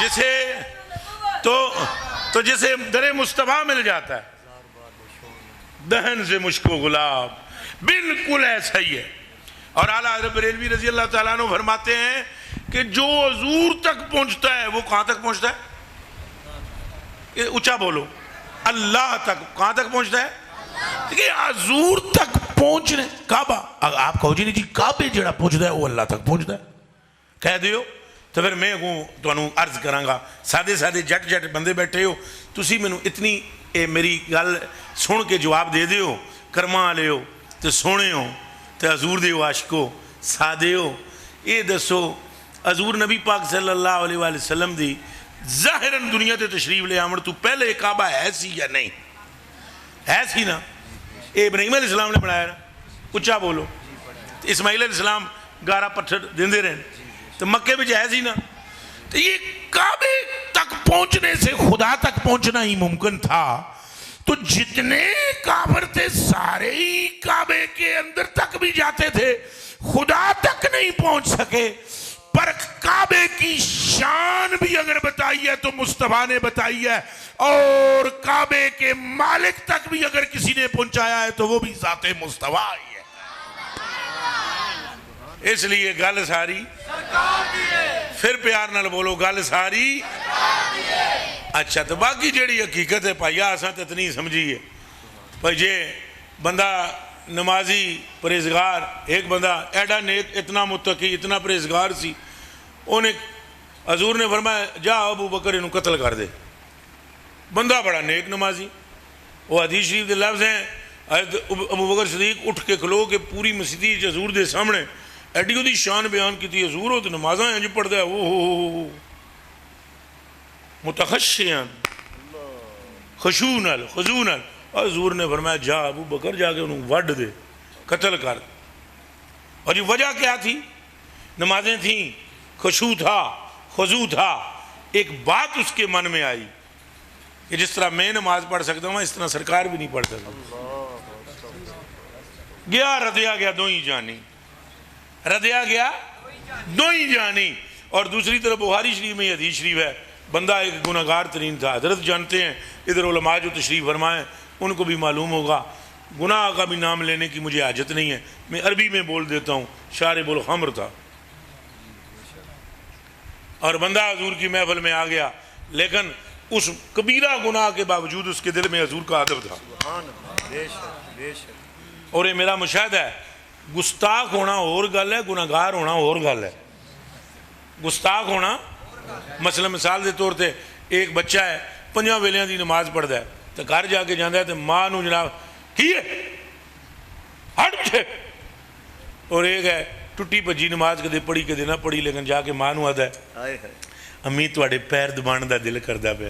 جسے تو جسے در مصطفیٰ مل جاتا ہے، دہن سے مشک و گلاب، بالکل ایسا ہی ہے. اور اعلیٰ حضرت بریلوی رضی اللہ تعالیٰ عنہ فرماتے ہیں کہ جو حضور تک پہنچتا ہے وہ کہاں تک پہنچتا ہے؟ اونچا بولو، اللہ تک. کہاں تک پہنچتا ہے؟ کہ حضور تک پہنچنے کعبہ، آپ کہو جی نہیں جی کعبے جڑا پہنچتا ہے وہ اللہ تک پہنچتا ہے، کہہ دیو تو پھر میں تو انہوں عرض کرانگا. سادے سادے جٹ جٹ بندے بیٹھے ہو، تسی میں اتنی میری گل سن کے جواب دے دیو، کرما لے ہو تو سونے ہو تو حضور دے عاشقو سادے ہو. یہ دسو حضور نبی پاک صلی اللہ علیہ وآلہ وسلم دی ظاہراً دنیا تے تشریف لے آمن تو پہلے کعبہ ہے سی یا نہیں؟ ہے سی نا؟ ابراہیم علیہ السلام نے بنایا نا، اچھا بولو. اسماعیل علیہ السلام گارہ پتھر دیندے رہے تو مکے میں ہے سی نا. تو یہ کعبے تک پہنچنے سے خدا تک پہنچنا ہی ممکن تھا. تو جتنے کافر تھے سارے ہی کعبے کے اندر تک بھی جاتے تھے، خدا تک نہیں پہنچ سکے. پر کعبے کی شان بھی اگر بتائی ہے تو مصطفیٰ نے بتائی ہے، اور کعبے کے مالک تک بھی اگر کسی نے پہنچایا ہے تو وہ بھی ذات مصطفیٰ ہی ہے. اس لیے گل ساری پھر پیار نال بولو، گل ساری. اچھا تو باقی جیڑی حقیقت ہے پائیا آساں اتنی سمجھی ہے بھائی جے بندہ نمازی پریزگار، ایک بندہ ایڈا نیک، اتنا متقی، اتنا پریزگار سی، انہیں حضور نے فرمایا جا ابو بکر انہوں قتل کر دے. بندہ بڑا نیک نمازی، وہ حدیث شریف دے لفظ ہیں، ابو بکر صدیق اٹھ کے کھلو کہ پوری مسجدی حضور دے سامنے ایڈی دی شان بیان کی تھی. حضور ہو تو نمازاں ہیں جو پڑھ دے وہ متخشیاں خشوع نال خضوع نال. اور حضور نے فرمایا جا ابو بکر جا کے انہوں وڈ دے، قتل کر. اور یہ وجہ کیا تھی؟ نمازیں تھیں، خشوع تھا، خضوع تھا. ایک بات اس کے من میں آئی کہ جس طرح میں نماز پڑھ سکتا ہوں اس طرح سرکار بھی نہیں پڑھ سکتا. گیا ردیا گیا دو ہی جانی، ردیا گیا دو ہی جانی. اور دوسری طرف بخاری شریف میں یہ حدیث شریف ہے، بندہ ایک گناہگار ترین تھا. حضرت جانتے ہیں، ادھر علماء جو تشریف فرمائیں ان کو بھی معلوم ہوگا، گناہ کا بھی نام لینے کی مجھے حاجت نہیں ہے، میں عربی میں بول دیتا ہوں، شارب الخمر تھا. اور بندہ حضور کی محفل میں آ گیا، لیکن اس کبیرہ گناہ کے باوجود اس کے دل میں حضور کا ادب تھا. اور یہ میرا مشاہدہ ہے، گستاخ ہونا اور گل ہے، گناہگار ہونا اور گل ہے. گستاخ ہونا مثلا مثال دے طور تے ایک بچہ ہے 5 ویلیاں دی نماز پڑھتا ہے تو گھر جا کے جاندہ ہے تو ماں نو جناب کی ہے ہٹ پچھے، اور ایک ہے ٹوٹی پجی نماز کدے پڑھی کدے نہ پڑھی، لیکن جا کے ماں نو آتا ہے امی تواڈے پیر دبان دا دل کردا پیا.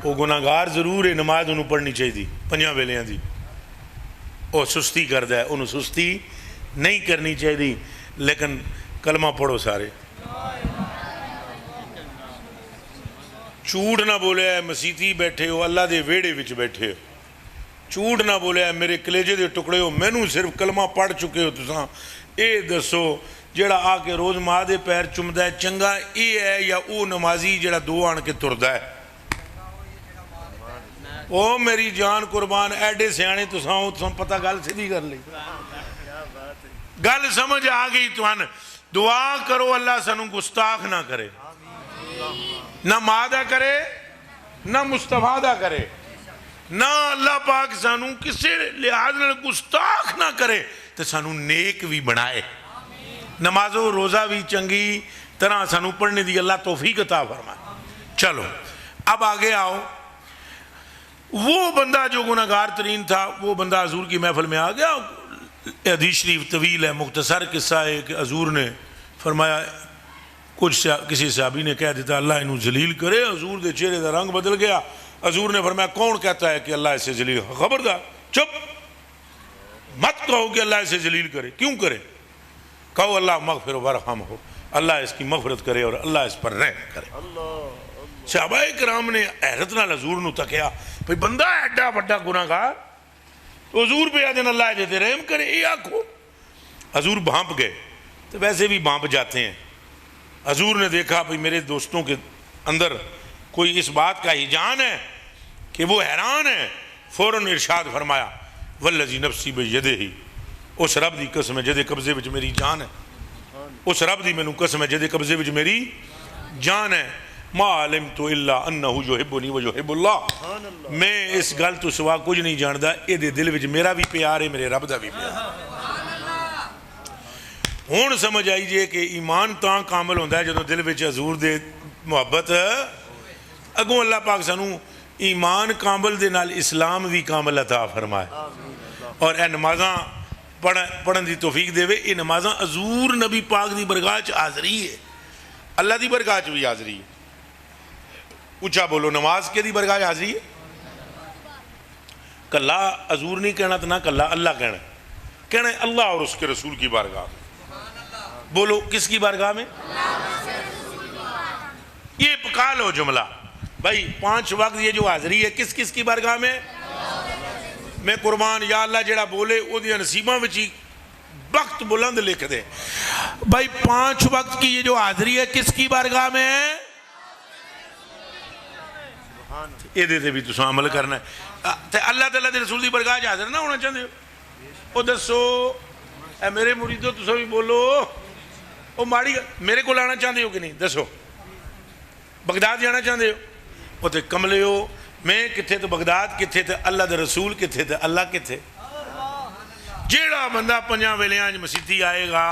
وہ گناہگار ضرور ہے، نماز انہوں پڑھنی چاہیے 5 ویلیاں دی. وہ سستی کردا ہے، انہوں سستی نہیں کرنی چاہیے. لیکن کلمہ پڑھو سارے، جھوٹ نہ بولے. مسیتی بیٹھے ہو، اللہ دے ویڑے وچ بیٹھے ہو، جھوٹ نہ بولیا میرے کلیجے دے ٹکڑے ہو، مینوں صرف کلمہ پڑھ چکے ہو تساں، اے دسو جڑا آ کے روز ماں دے پیر چمدا ہے چنگا اے ہے یا او نمازی جڑا دو آن کے تردا ہے؟ او میری جان قربان، ایڈے سیانے تساں پتہ گل سیدھی کر لی، گل سمجھ آ گئی تمہیں۔ دعا کرو اللہ سانو گستاخ نہ کرے، نہ ماں دا کرے نہ مصطفیٰ دا کرے، نہ اللہ پاک سانو کسی لحاظ نہ گستاخ نہ کرے تو سانو نیک بھی بنائے، نماز و روزہ بھی چنگی طرح سانو پڑھنے دی اللہ توفیق عطا فرمائے۔ چلو اب آگے آؤ، وہ بندہ جو گناہگار ترین تھا وہ بندہ حضور کی محفل میں آ گیا۔ حدیث شریف طویل ہے، مختصر قصہ ہے کہ حضور نے فرمایا، کسی صحابی نے کہہ دیتا اللہ انہوں ذلیل کرے، حضور دے چہرے دا رنگ بدل گیا۔ حضور نے فرمایا کون کہتا ہے کہ اللہ اسے ذلیل، خبردار چپ مت کہو کہ اللہ اسے ذلیل کرے، کیوں کرے؟ کہو اللہ مغفر ورحم ہو، اللہ اس کی مغفرت کرے اور اللہ اس پر رحم کرے۔ صحابہ کرام نے حیرت نال حضور نو تکیا، بھئی بندہ ایڈا بڑا گناہگار تو حضور پہ آدھن اللہ دیتے رحم کرے، یہ آنکھو۔ حضور بھانپ گئے، تو ویسے بھی بھانپ جاتے ہیں۔ حضور نے دیکھا بھئی میرے دوستوں کے اندر کوئی اس بات کا ہیجان ہے کہ وہ حیران ہے، فوراً ارشاد فرمایا والذی نفسی بیدہ، اس رب دی قسم ہے جدے قبضے وچ میری جان ہے، اس رب دی مینوں قسم ہے جدے قبضے وچ میری جان ہے، ما علمت الا انہ یحبنی ویحب اللہ، میں اس گل تو سوا کچھ نہیں جاندا، اے دے دل وچ میرا بھی پیار ہے، میرے رب دا بھی پیار ہے۔ ہون سمجھ آئی جے کہ ایمان تاں کامل ہوندہ ہے جدوں دل وچ حضور دے محبت، اگوں اللہ پاک سانو ایمان کامل دے نال اسلام بھی کامل عطا فرمائے، اور اے نمازاں پڑھن دی توفیق دے وے۔ اے نمازاں حضور نبی پاک دی برگاہ چ حاضری ہے، اللہ دی برگاہ چ بھی حاضری ہے۔ اونچا بولو، نماز کے دی برگاہ حاضری ہے؟ کلا حضور نہیں کہنا تو نہ کلا اللہ کہنا ہے اللہ اور اس کے رسول کی بارگاہ میں۔ بولو کس کی بارگاہ میں؟ یہ پکا لو جملہ بھائی، 5 وقت یہ جو حاضری ہے کس کس کی بارگاہ میں؟ میں قربان، یا اللہ جڑا بولے او دی نصیباں وچی وقت بلند لکھ دے بھائی۔ 5 وقت کی یہ جو حاضری ہے کس کی بارگاہ میں ہے؟ یہ دیتے بھی تساں عمل کرنا ہے۔ اللہ تعالیٰ دے رسول دی برگاہ حاضر نہ ہونا چاہتے ہو؟ او دسو اے میرے مریدو تساں بھی بولو، او ماڑی میرے کو لانا چاہتے ہو کہ نہیں؟ دسو بغداد جانا چاہتے ہو؟ او تے کملے ہو، میں کتھے تو بغداد کتھے تے اللہ دے رسول کتھے تے اللہ کتھے؟ جیڑا بندہ 5 ویلیاں مسیتی آئے گا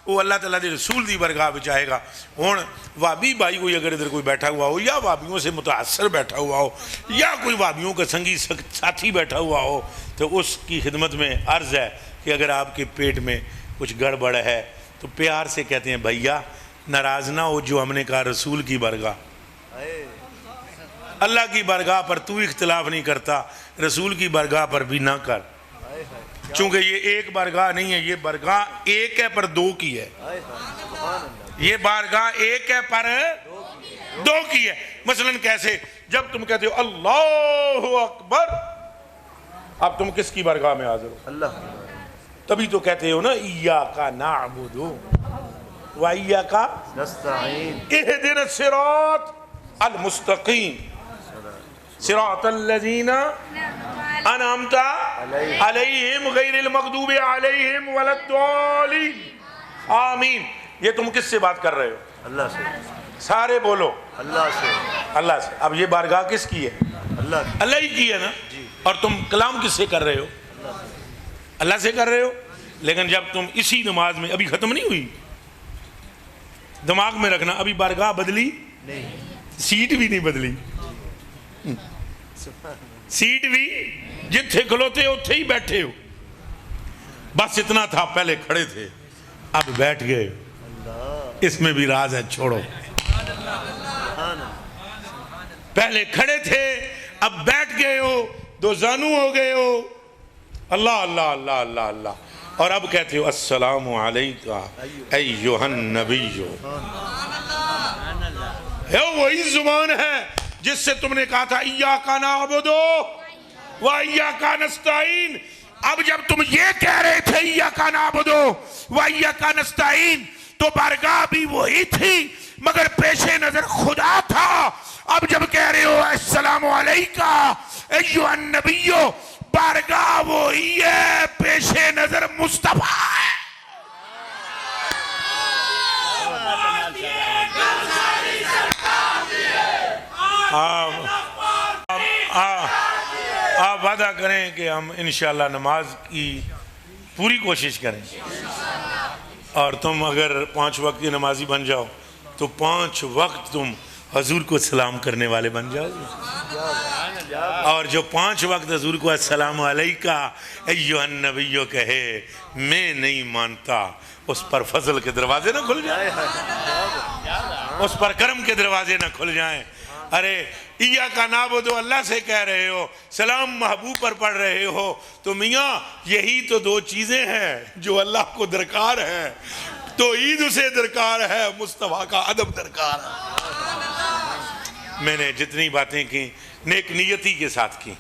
وہ اللہ تعالیٰ دے رسول دی برگاہ بچ آئے گا۔ ہون وابی بھائی کوئی اگر ادھر کوئی بیٹھا ہوا ہو، یا وابیوں سے متاثر بیٹھا ہوا ہو، یا کوئی وابیوں کا سنگی ساتھی بیٹھا ہوا ہو، تو اس کی خدمت میں عرض ہے کہ اگر آپ کے پیٹ میں کچھ گڑبڑ ہے تو پیار سے کہتے ہیں بھیا ناراض نہ ہو، جو ہم نے کہا رسول کی برگاہ، اللہ کی برگاہ پر تو اختلاف نہیں کرتا، رسول کی برگاہ پر بھی نہ کر، چونکہ یہ ایک بارگاہ نہیں ہے، یہ بارگاہ ایک ہے پر 2 کی ہے۔ یہ بارگاہ ایک ہے پر 2 کی ہے۔ مثلا کیسے؟ جب تم کہتے ہو اللہ اکبر، اب تم کس کی بارگاہ میں حاضر ہو؟ اللہ۔ تبھی تو کہتے ہو نا ایاک نعبد و ایاک نستعین اہدنا الصراط المستقیم صراط الذین انعمت علیہم غیر المغضوب علیہم ولا الضالین آمین۔ یہ تم کس سے بات کر رہے ہو؟ اللہ سے۔ سارے بولو اللہ سے۔ اللہ سے۔ اب یہ بارگاہ کس کی ہے؟ اللہ ہی کی ہے نا۔ اور تم کلام کس سے کر رہے ہو؟ اللہ سے کر رہے ہو۔ لیکن جب تم اسی نماز میں، ابھی ختم نہیں ہوئی، دماغ میں رکھنا، ابھی بارگاہ بدلی نہیں، سیٹ بھی نہیں بدلی، سیٹ بھی جتھے کھلوتے ہو اتھے ہی بیٹھے ہو، بس اتنا تھا، پہلے کھڑے تھے اب بیٹھ گئے، اس میں بھی راز ہے، چھوڑو۔ پہلے کھڑے تھے اب بیٹھ گئے ہو، 2 زانو ہو گئے ہو، اللہ اللہ اللہ اللہ اللہ، اور اب کہتے ہو السلام علیکہ ایہا النبی۔ یہ وہی زبان ہے جس سے تم نے کہا تھا ایاک نعبد وَإِيَّاكَ نَسْتَعِينُ. اب جب تم یہ کہہ رہے تھے إِيَّاكَ نَعْبُدُ وَإِيَّاكَ نَسْتَعِينُ تو بارگاہ بھی وہی تھی مگر پیش نظر خدا تھا. اب جب کہہ رہے ہو السلام علیکہ ایھا النبی، بارگاہ وہی ہے، پیش نظر مصطفیٰ ہے. آپ وعدہ کریں کہ ہم انشاءاللہ نماز کی پوری کوشش کریں، اور تم اگر 5 وقت کی نمازی بن جاؤ تو 5 وقت تم حضور کو سلام کرنے والے بن جاؤ. اور جو 5 وقت حضور کو السلام علیکہ ایھا النبی کہے میں نہیں مانتا، اس پر فضل کے دروازے نہ کھل جائیں، اس پر کرم کے دروازے نہ کھل جائیں. ارے إِيَّاكَ نَعْبُدُ اللہ سے کہہ رہے ہو، سلام محبوب پر پڑھ رہے ہو، تو میاں یہی تو 2 چیزیں ہیں جو اللہ کو درکار ہے. تو عید اسے درکار ہے، مصطفیٰ کا ادب درکار ہے. میں نے جتنی باتیں کی نیک نیتی کے ساتھ کی.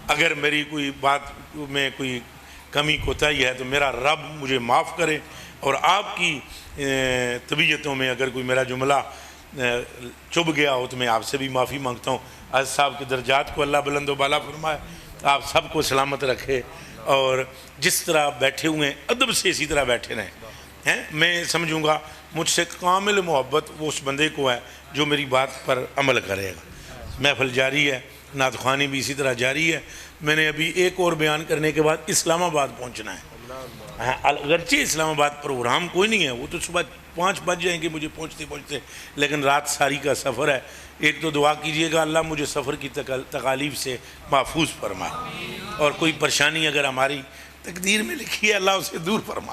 اگر میری کوئی بات میں کوئی کمی کوتاہی ہے تو میرا رب مجھے معاف کرے، اور آپ کی طبیعتوں میں اگر کوئی میرا جملہ چبھ گیا ہو تو میں آپ سے بھی معافی مانگتا ہوں. عزیز صاحب کے درجات کو اللہ بلند و بالا فرمائے، آپ سب کو سلامت رکھے، اور جس طرح بیٹھے ہوئے ہیں ادب سے اسی طرح بیٹھے رہیں. میں سمجھوں گا مجھ سے کامل محبت وہ اس بندے کو ہے جو میری بات پر عمل کرے گا. محفل جاری ہے، نعت خوانی بھی اسی طرح جاری ہے. میں نے ابھی ایک اور بیان کرنے کے بعد اسلام آباد پہنچنا ہے. اگرچہ اسلام آباد پروگرام کوئی نہیں ہے، وہ تو صبح 5 بج جائیں گے مجھے پہنچتے پہنچتے، لیکن رات ساری کا سفر ہے. ایک تو دعا کیجئے گا اللہ مجھے سفر کی تکالیف سے محفوظ فرمائے، اور کوئی پریشانی اگر ہماری تقدیر میں لکھی ہے اللہ اسے دور فرما.